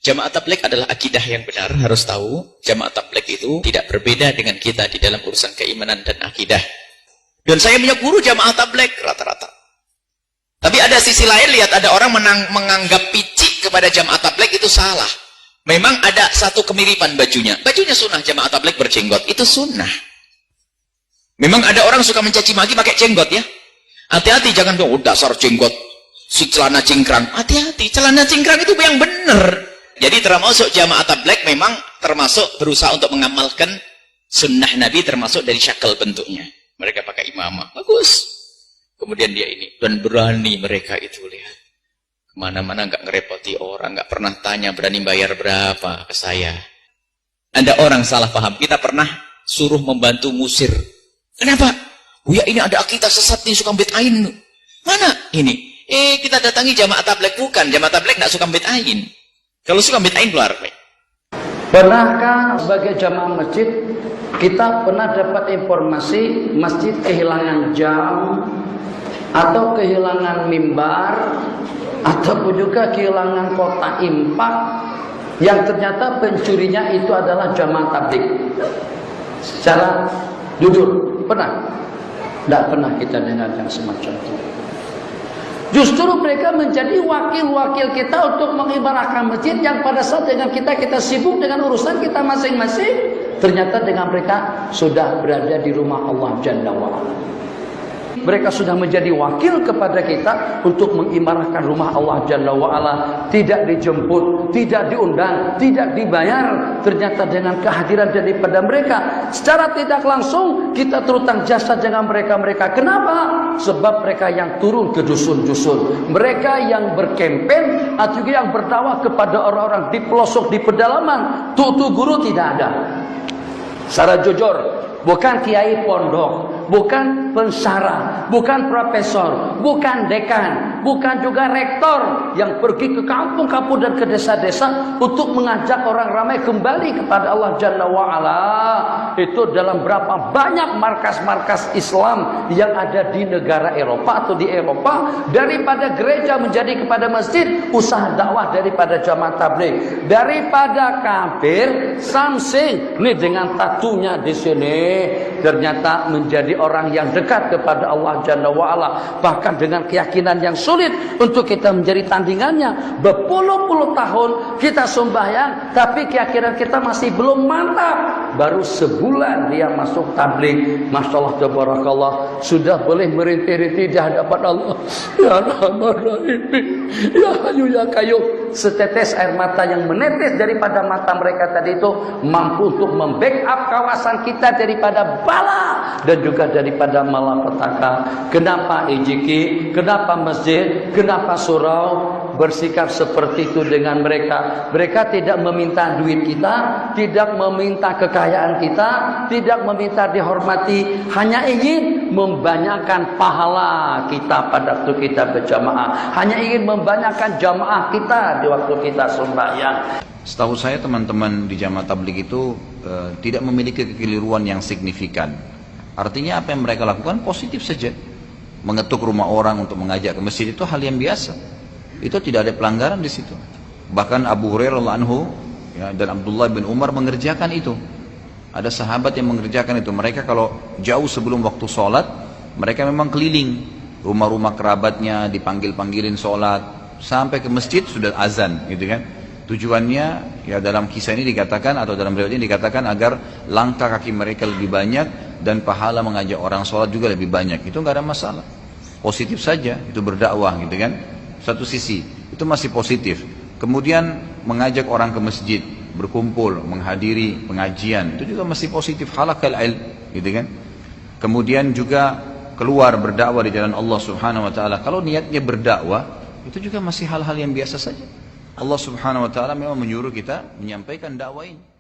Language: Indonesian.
Jamaah tabligh adalah akidah yang benar, harus tahu. Jamaah tabligh itu tidak berbeda dengan kita di dalam urusan keimanan dan akidah. Dan saya punya guru jamaah tabligh rata-rata. Tapi ada sisi lain, lihat ada orang menganggap picik kepada jamaah tabligh itu salah. Memang ada satu kemiripan bajunya. Bajunya sunnah, jamaah tabligh berjenggot, itu sunnah. Memang ada orang suka mencaci maki pakai jenggot ya. Hati-hati, jangan dong, dasar jenggot, si celana cingkrang. Hati-hati, celana cingkrang itu yang benar. Jadi termasuk jamaah tabligh memang termasuk berusaha untuk mengamalkan sunnah Nabi, termasuk dari syakal bentuknya. Mereka pakai imamah, bagus. Kemudian dia ini, dan berani mereka itu, lihat. Kemana-mana nggak ngerepoti orang, nggak pernah tanya berani bayar berapa ke saya. Ada orang salah paham, kita pernah suruh membantu ngusir. Kenapa? Buya ini ada akidah sesat nih, suka bid'ain. Mana? Ini. Kita datangi jamaah tabligh, bukan. Jamaah tabligh nggak suka bid'ain. Kalau suka bid'ain keluar. Pernahkah sebagai jamaah masjid kita pernah dapat informasi masjid kehilangan jam atau kehilangan mimbar ataupun juga kehilangan kotak infak yang ternyata pencurinya itu adalah jamaah tabligh? Secara jujur, pernah? Tidak pernah kita dengar yang semacam itu. Justru mereka menjadi wakil-wakil kita untuk mengibarahkan masjid yang pada saat dengan kita sibuk dengan urusan kita masing-masing, ternyata dengan mereka sudah berada di rumah Allah Jalla wa'ala. Mereka sudah menjadi wakil kepada kita untuk mengimarahkan rumah Allah Jalla wa'ala. Tidak dijemput, tidak diundang, tidak dibayar. Ternyata dengan kehadiran daripada mereka, secara tidak langsung kita terutang jasa dengan mereka-mereka. Kenapa? Sebab mereka yang turun ke dusun-dusun, mereka yang berkempen atau yang berdakwah kepada orang-orang di pelosok, di pedalaman. Tutu guru tidak ada. Secara jujur, bukan kiai pondok, bukan pensyarah, bukan profesor, bukan dekan, bukan juga rektor yang pergi ke kampung-kampung dan ke desa-desa untuk mengajak orang ramai kembali kepada Allah Jalla wa'ala. Itu dalam berapa banyak markas-markas Islam yang ada di negara Eropa atau di Eropa, daripada gereja menjadi kepada masjid, usaha dakwah daripada jamaah tabligh, daripada kafir samsing nih dengan tatunya di sini, ternyata menjadi orang yang dekat kepada Allah Jalla wa'ala. Bahkan dengan keyakinan yang sulit untuk kita menjadi tandingannya. Berpuluh-puluh tahun kita sembahyang, tapi keyakinan kita masih belum mantap. Baru sebulan dia masuk tabligh, Masya Allah tabarakallah, sudah boleh merintih-rintih di hadapan Allah. Ya Rahman Rahim, Ya Hayyu Ya Qayyum. Setetes air mata yang menetes daripada mata mereka tadi itu mampu untuk membackup kawasan kita daripada bala dan juga daripada malapetaka. Kenapa IJK? Kenapa masjid? Kenapa surau bersikap seperti itu dengan mereka? Mereka tidak meminta duit kita, tidak meminta kekayaan kita, tidak meminta dihormati, hanya ingin membanyakkan pahala kita pada waktu kita berjamaah, hanya ingin membanyakkan jamaah kita di waktu kita sembahyang. Setahu saya teman-teman di jamaah tabligh itu tidak memiliki kekeliruan yang signifikan. Artinya apa yang mereka lakukan positif saja. Mengetuk rumah orang untuk mengajak ke masjid itu hal yang biasa. Itu tidak ada pelanggaran di situ. Bahkan Abu Hurairah radhiyallahu anhu ya, dan Abdullah bin Umar mengerjakan itu. Ada sahabat yang mengerjakan itu. Mereka kalau jauh sebelum waktu sholat, mereka memang keliling rumah-rumah kerabatnya, dipanggil-panggilin sholat, sampai ke masjid sudah azan, gitu kan? Tujuannya ya dalam kisah ini dikatakan atau dalam riwayat ini dikatakan agar langkah kaki mereka lebih banyak dan pahala mengajak orang sholat juga lebih banyak. Itu nggak ada masalah, positif saja itu berdakwah, gitu kan? Satu sisi itu masih positif. Kemudian mengajak orang ke masjid, berkumpul, menghadiri pengajian, itu juga masih positif, halaqal ilm, gitu kan? Kemudian juga keluar berdakwah di jalan Allah Subhanahu wa taala. Kalau niatnya berdakwah, itu juga masih hal-hal yang biasa saja. Allah Subhanahu wa taala memang menyuruh kita menyampaikan dakwah ini.